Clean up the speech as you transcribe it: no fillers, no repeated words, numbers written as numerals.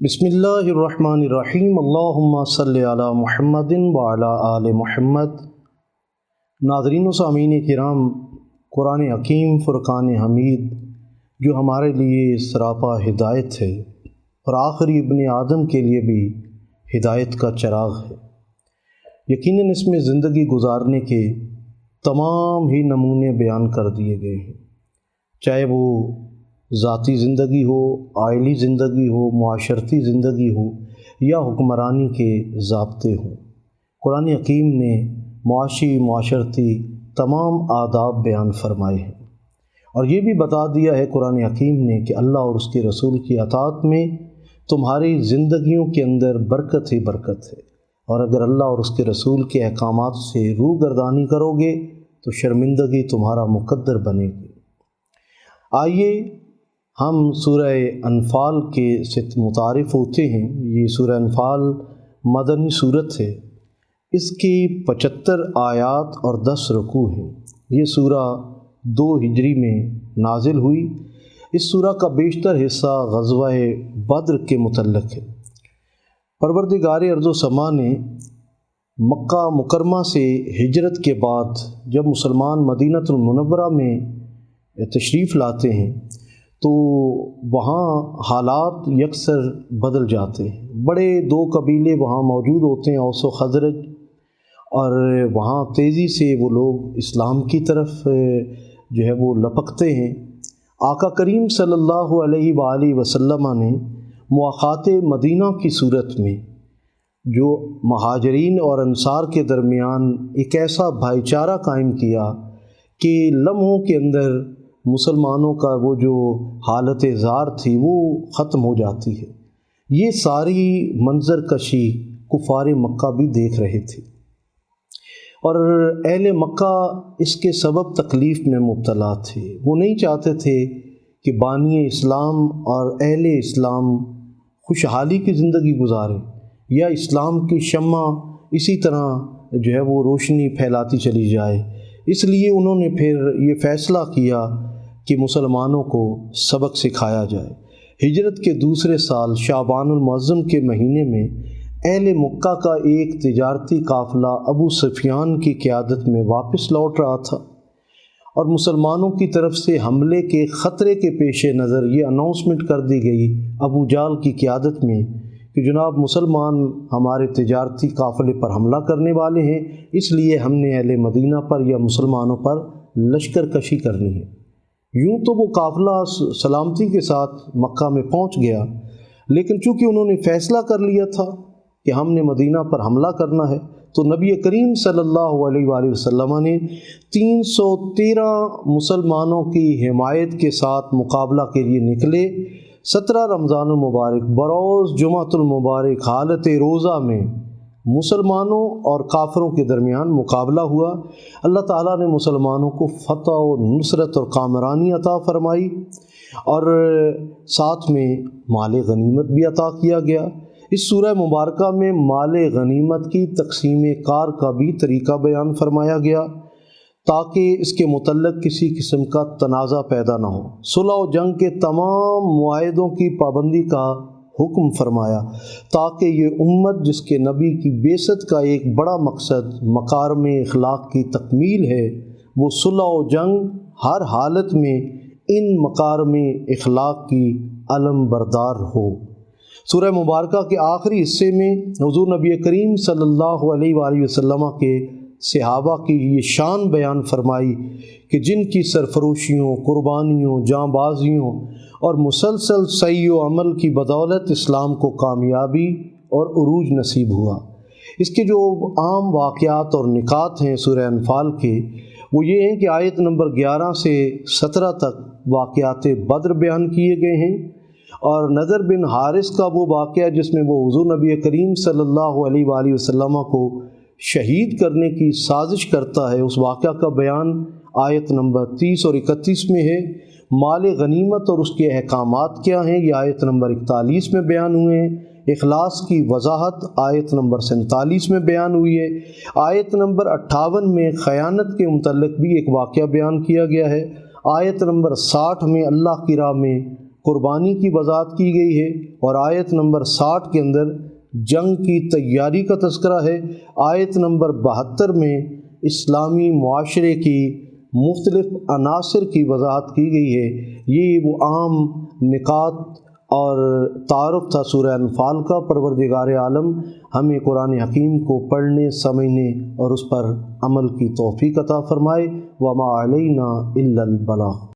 بسم اللہ الرحمن الرحیم، اللہم صلی علی محمد وعلی آل محمد۔ ناظرین و سامعین کرام، قرآن حکیم فرقان حمید جو ہمارے لیے سراپا ہدایت ہے اور آخری ابن آدم کے لیے بھی ہدایت کا چراغ ہے۔ یقیناً اس میں زندگی گزارنے کے تمام ہی نمونے بیان کر دیے گئے ہیں، چاہے وہ ذاتی زندگی ہو، عائلی زندگی ہو، معاشرتی زندگی ہو یا حکمرانی کے ضابطے ہوں۔ قرآن حکیم نے معاشی معاشرتی تمام آداب بیان فرمائے ہیں، اور یہ بھی بتا دیا ہے قرآن حکیم نے کہ اللہ اور اس کے رسول کی اطاعت میں تمہاری زندگیوں کے اندر برکت ہی برکت ہے، اور اگر اللہ اور اس کے رسول کے احکامات سے روگردانی کرو گے تو شرمندگی تمہارا مقدر بنے گی۔ آئیے ہم سورہ انفال کے سے متعارف ہوتے ہیں۔ یہ سورہ انفال مدنی صورت ہے، اس کی 75 آیات اور 10 رکوع ہیں۔ یہ سورہ 2 ہجری میں نازل ہوئی۔ اس سورہ کا بیشتر حصہ غزوہ بدر کے متعلق ہے۔ پروردگار ارض و سما نے مکہ مکرمہ سے ہجرت کے بعد جب مسلمان مدینہ المنورہ میں تشریف لاتے ہیں تو وہاں حالات یکسر بدل جاتے ہیں۔ بڑے 2 قبیلے وہاں موجود ہوتے ہیں، اوس و خزرج، اور وہاں تیزی سے وہ لوگ اسلام کی طرف جو ہے وہ لپکتے ہیں۔ آقا کریم صلی اللہ علیہ وآلہ وسلم نے مواخات مدینہ کی صورت میں جو مہاجرین اور انصار کے درمیان ایک ایسا بھائی چارہ قائم کیا کہ لمحوں کے اندر مسلمانوں کا وہ جو حالت زار تھی وہ ختم ہو جاتی ہے۔ یہ ساری منظر کشی کفار مکہ بھی دیکھ رہے تھے، اور اہل مکہ اس کے سبب تکلیف میں مبتلا تھے۔ وہ نہیں چاہتے تھے کہ بانی اسلام اور اہل اسلام خوشحالی کی زندگی گزاریں یا اسلام کی شمع اسی طرح جو ہے وہ روشنی پھیلاتی چلی جائے۔ اس لیے انہوں نے پھر یہ فیصلہ کیا کہ مسلمانوں کو سبق سکھایا جائے۔ ہجرت کے دوسرے سال شعبان المعظم کے مہینے میں اہل مکہ کا ایک تجارتی قافلہ ابو سفیان کی قیادت میں واپس لوٹ رہا تھا، اور مسلمانوں کی طرف سے حملے کے خطرے کے پیش نظر یہ اناؤنسمنٹ کر دی گئی ابو جہل کی قیادت میں کہ جناب مسلمان ہمارے تجارتی قافلے پر حملہ کرنے والے ہیں، اس لیے ہم نے اہل مدینہ پر یا مسلمانوں پر لشکر کشی کرنی ہے۔ یوں تو وہ قافلہ سلامتی کے ساتھ مکہ میں پہنچ گیا، لیکن چونکہ انہوں نے فیصلہ کر لیا تھا کہ ہم نے مدینہ پر حملہ کرنا ہے، تو نبی کریم صلی اللہ علیہ وآلہ وسلم نے 313 مسلمانوں کی حمایت کے ساتھ مقابلہ کے لیے نکلے۔ 17 رمضان المبارک بروز جمعۃ المبارک حالت روزہ میں مسلمانوں اور کافروں کے درمیان مقابلہ ہوا۔ اللہ تعالیٰ نے مسلمانوں کو فتح و نصرت اور کامرانی عطا فرمائی، اور ساتھ میں مال غنیمت بھی عطا کیا گیا۔ اس سورہ مبارکہ میں مال غنیمت کی تقسیم کار کا بھی طریقہ بیان فرمایا گیا تاکہ اس کے متعلق کسی قسم کا تنازع پیدا نہ ہو۔ صلح و جنگ کے تمام معاہدوں کی پابندی کا حکم فرمایا تاکہ یہ امت جس کے نبی کی بعثت کا ایک بڑا مقصد مکارم اخلاق کی تکمیل ہے، وہ صلح و جنگ ہر حالت میں ان مکارم اخلاق کی علم بردار ہو۔ سورہ مبارکہ کے آخری حصے میں حضور نبی کریم صلی اللہ علیہ وآلہ وسلم کے صحابہ کی یہ شان بیان فرمائی کہ جن کی سرفروشیوں، قربانیوں، جاں بازیوں اور مسلسل سعی و عمل کی بدولت اسلام کو کامیابی اور عروج نصیب ہوا۔ اس کے جو عام واقعات اور نکات ہیں سورہ انفال کے، وہ یہ ہیں کہ آیت نمبر 11 سے 17 تک واقعات بدر بیان کیے گئے ہیں، اور نضر بن حارث کا وہ واقعہ جس میں وہ حضور نبی کریم صلی اللہ علیہ وآلہ وسلم کو شہید کرنے کی سازش کرتا ہے، اس واقعہ کا بیان آیت نمبر 30 اور 31 میں ہے۔ مال غنیمت اور اس کے احکامات کیا ہیں، یہ آیت نمبر 41 میں بیان ہوئے ہیں۔ اخلاص کی وضاحت آیت نمبر 47 میں بیان ہوئی ہے۔ آیت نمبر 58 میں خیانت کے متعلق بھی ایک واقعہ بیان کیا گیا ہے۔ آیت نمبر 60 میں اللہ کی راہ میں قربانی کی وضاحت کی گئی ہے، اور آیت نمبر 60 کے اندر جنگ کی تیاری کا تذکرہ ہے۔ آیت نمبر 72 میں اسلامی معاشرے کی مختلف عناصر کی وضاحت کی گئی ہے۔ یہ وہ عام نکات اور تعارف تھا سورہ انفال کا۔ پروردگار عالم ہمیں قرآن حکیم کو پڑھنے، سمجھنے اور اس پر عمل کی توفیق عطا فرمائے۔ وما علینا الا البلاغ۔